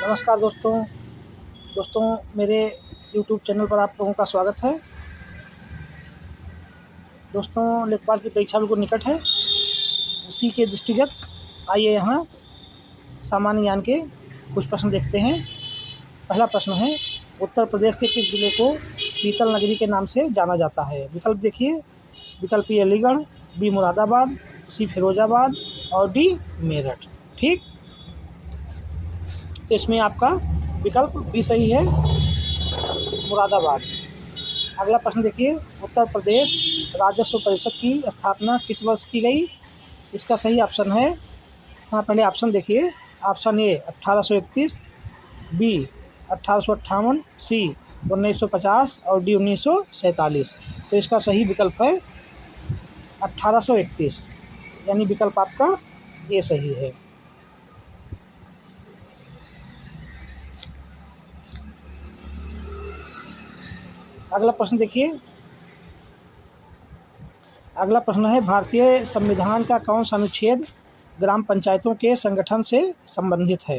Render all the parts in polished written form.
नमस्कार दोस्तों मेरे YouTube चैनल पर आप लोगों का स्वागत है। दोस्तों लेखपाल की परीक्षा बिल्कुल निकट है, उसी के दृष्टिगत आइए यहाँ सामान्य ज्ञान के कुछ प्रश्न देखते हैं। पहला प्रश्न है, उत्तर प्रदेश के किस जिले को पीतल नगरी के नाम से जाना जाता है? विकल्प देखिए। विकल्प ए अलीगढ़, बी मुरादाबाद, सी फिरोजाबाद और डी मेरठ। ठीक, तो इसमें आपका विकल्प बी सही है, मुरादाबाद। अगला प्रश्न देखिए, उत्तर प्रदेश राजस्व परिषद की स्थापना किस वर्ष की गई? इसका सही ऑप्शन है, हाँ पहले ऑप्शन देखिए। ऑप्शन ए 1831, बी 1858, सी 1950 और डी 1947। तो इसका सही विकल्प है 1831, यानी विकल्प आपका ये सही है। अगला प्रश्न देखिए। अगला प्रश्न है, भारतीय संविधान का कौन सा अनुच्छेद ग्राम पंचायतों के संगठन से संबंधित है?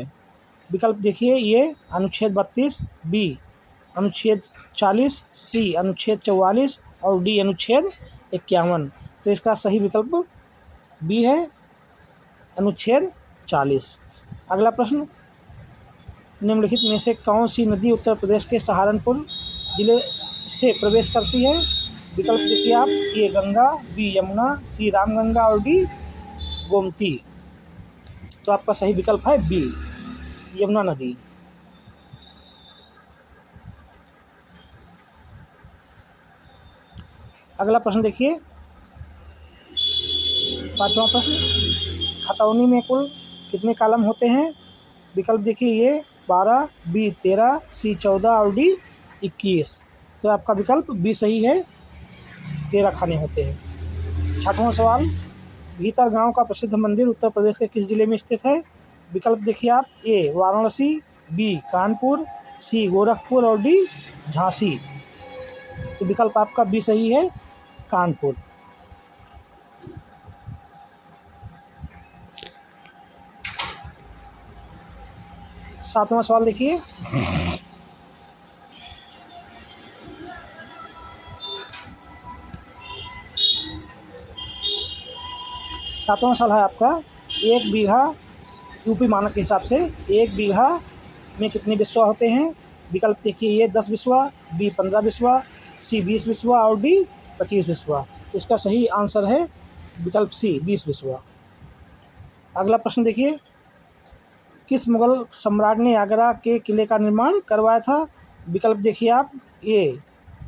विकल्प देखिए, ये अनुच्छेद 32, बी अनुच्छेद 40, सी अनुच्छेद 44 और डी अनुच्छेद 51। तो इसका सही विकल्प बी है, अनुच्छेद 40। अगला प्रश्न, निम्नलिखित में से कौन सी नदी उत्तर प्रदेश के सहारनपुर जिले से प्रवेश करती है? विकल्प देखिए आप, ए गंगा, बी यमुना, सी रामगंगा और डी गोमती। तो आपका सही विकल्प है बी, यमुना नदी। अगला प्रश्न देखिए, पांचवा प्रश्न, खतौनी में कुल कितने कॉलम होते हैं? विकल्प देखिए, ये 12, बी 13, सी 14 और डी 21। तो आपका विकल्प बी सही है, 13 खाने होते हैं। छठवां सवाल, भीतर गांव का प्रसिद्ध मंदिर उत्तर प्रदेश के किस जिले में स्थित है? विकल्प देखिए आप, ए वाराणसी, बी कानपुर, सी गोरखपुर और डी झांसी। तो विकल्प आपका बी सही है, कानपुर। सातवां सवाल देखिए, सातवां सवाल है आपका, एक बीघा यूपी मानक के हिसाब से एक बीघा में कितने बिस्वा होते हैं? विकल्प देखिए, ये 10 बिस्वा, बी 15 बिस्वा, सी 20 बिस्वा और डी 25 बिस्वा। इसका सही आंसर है विकल्प सी, 20 बिस्वा। अगला प्रश्न देखिए, किस मुगल सम्राट ने आगरा के किले का निर्माण करवाया था? विकल्प देखिए आप, ए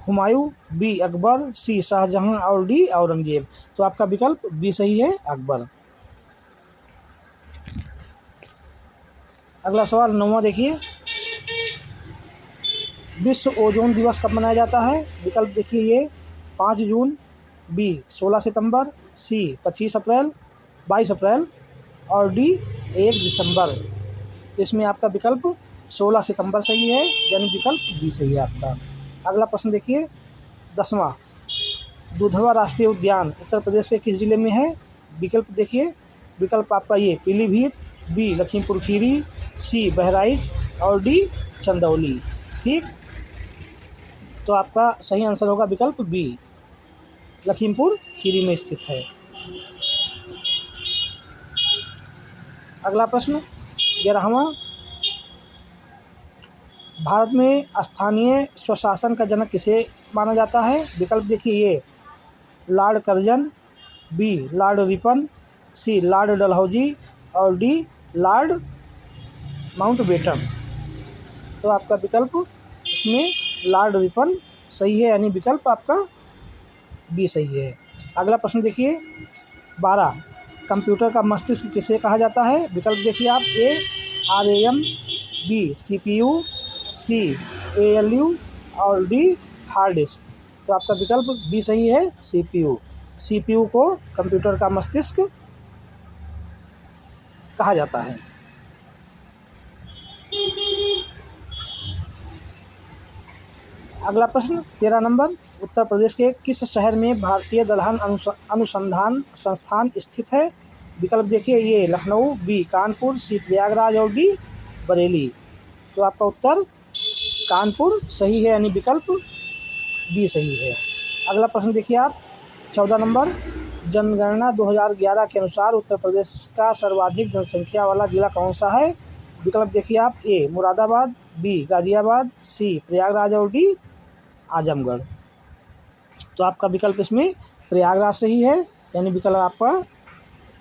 हुमायूं, बी अकबर, सी शाहजहां और डी औरंगजेब। तो आपका विकल्प बी सही है, अकबर। अगला सवाल 9वां देखिए, विश्व ओजोन दिवस कब मनाया जाता है? विकल्प देखिए, ये 5 जून, बी 16 सितंबर, सी 25 अप्रैल, 22 अप्रैल और डी 1 दिसंबर। इसमें आपका विकल्प 16 सितंबर सही है, यानी विकल्प बी सही है आपका। अगला प्रश्न देखिए 10वां, दुधवा राष्ट्रीय उद्यान उत्तर प्रदेश के किस जिले में है? विकल्प देखिए, विकल्प आपका ये पीलीभीत, बी लखीमपुर खीरी, सी बहराइच और डी चंदौली। ठीक, तो आपका सही आंसर होगा विकल्प बी, लखीमपुर खीरी में स्थित है। अगला प्रश्न 11वां, भारत में स्थानीय स्वशासन का जनक किसे माना जाता है? विकल्प देखिए, ये Lord Curzon, B Lord Ripon, C Lord Dalhousie और डी लॉर्ड माउंटबेटन। तो आपका विकल्प इसमें लॉर्ड रिपन सही है, यानी विकल्प आपका बी सही है। अगला प्रश्न देखिए 12, कंप्यूटर का मस्तिष्क किसे कहा जाता है? विकल्प देखिए आप, ए RAM, बी CPU, सी ALU और डी हार्ड डिस्क। तो आपका विकल्प बी सही है, CPU को कंप्यूटर का मस्तिष्क कहा जाता है। अगला प्रश्न 13 नंबर, उत्तर प्रदेश के किस शहर में भारतीय दलहन अनुसंधान संस्थान स्थित है? विकल्प देखिए, ये लखनऊ, बी कानपुर, सी प्रयागराज और डी बरेली। तो आपका उत्तर कानपुर सही है, यानी विकल्प बी सही है। अगला प्रश्न देखिए आप, 14 नंबर, जनगणना 2011 के अनुसार उत्तर प्रदेश का सर्वाधिक जनसंख्या वाला जिला कौन सा है? विकल्प देखिए आप, ए मुरादाबाद, बी गाजियाबाद, सी प्रयागराज और डी आजमगढ़। तो आपका विकल्प इसमें प्रयागराज सही है, यानी विकल्प आपका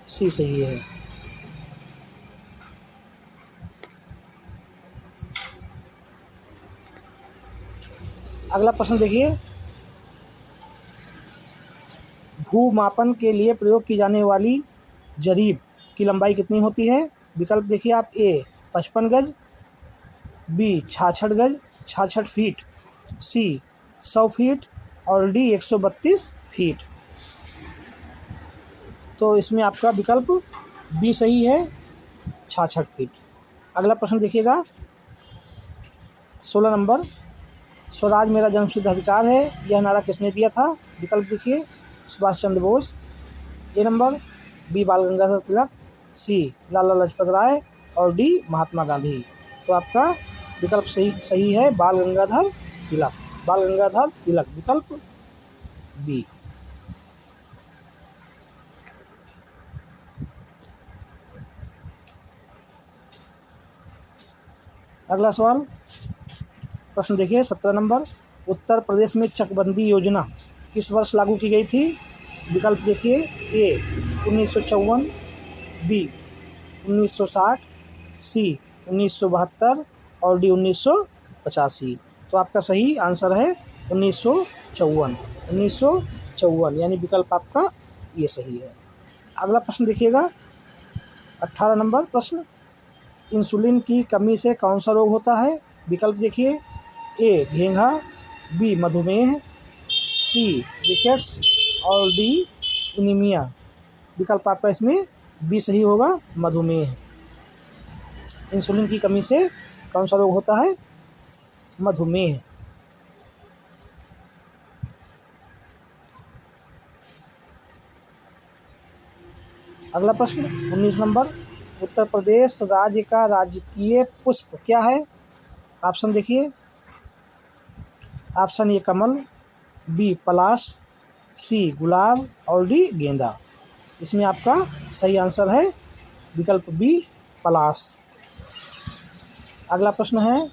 सी सही है। अगला प्रश्न देखिए, भूमापन के लिए प्रयोग की जाने वाली जरीब की लंबाई कितनी होती है? विकल्प देखिए आप, ए 55 गज, बी 66 फीट, सी 100 फीट और डी 132 फीट। तो इसमें आपका विकल्प बी सही है, 66 फीट। अगला प्रश्न देखिएगा, 16 नंबर, स्वराज मेरा जन्मसिद्ध अधिकार है, यह नारा किसने दिया था? विकल्प देखिए, सुभाष चंद्र बोस, ए नंबर, बी बाल गंगाधर तिलक, सी लाला लाजपत राय और डी महात्मा गांधी। तो आपका विकल्प सही है, बाल गंगाधर तिलक, विकल्प बी। अगला सवाल, प्रश्न देखिए 17 नंबर, उत्तर प्रदेश में चकबंदी योजना किस वर्ष लागू की गई थी? विकल्प देखिए, ए 1954, बी 1960, सी 1972 और डी 1985। तो आपका सही आंसर है 1954, यानी विकल्प आपका ये सही है। अगला प्रश्न देखिएगा, 18 नंबर प्रश्न, इंसुलिन की कमी से कौन सा रोग होता है? विकल्प देखिए, ए घेंघा, बी मधुमेह, सी रिकेट्स और डी एनीमिया। विकल्प आपका इसमें बी सही होगा, मधुमेह। इंसुलिन की कमी से कौन सा रोग होता है? मधुमेह। अगला प्रश्न 19 नंबर, उत्तर प्रदेश राज्य का राजकीय पुष्प क्या है? ऑप्शन देखिए, ऑप्शन ए कमल, बी पलाश, सी गुलाब और डी गेंदा। इसमें आपका सही आंसर है विकल्प बी पलाश। अगला प्रश्न है,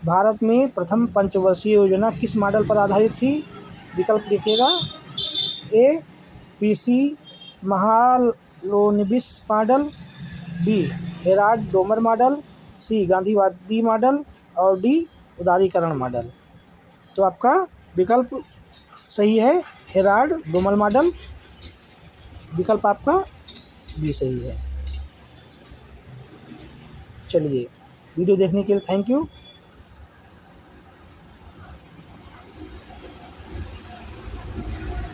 भारत में प्रथम पंचवर्षीय योजना किस मॉडल पर आधारित थी? विकल्प देखिएगा, A PC Mahalanobis model, B Harrod Domar model, C गांधीवादी मॉडल और डी उदारीकरण मॉडल। तो आपका विकल्प सही है, हेराल्ड डोमर मॉडल, विकल्प आपका बी सही है। चलिए, वीडियो देखने के लिए थैंक यू।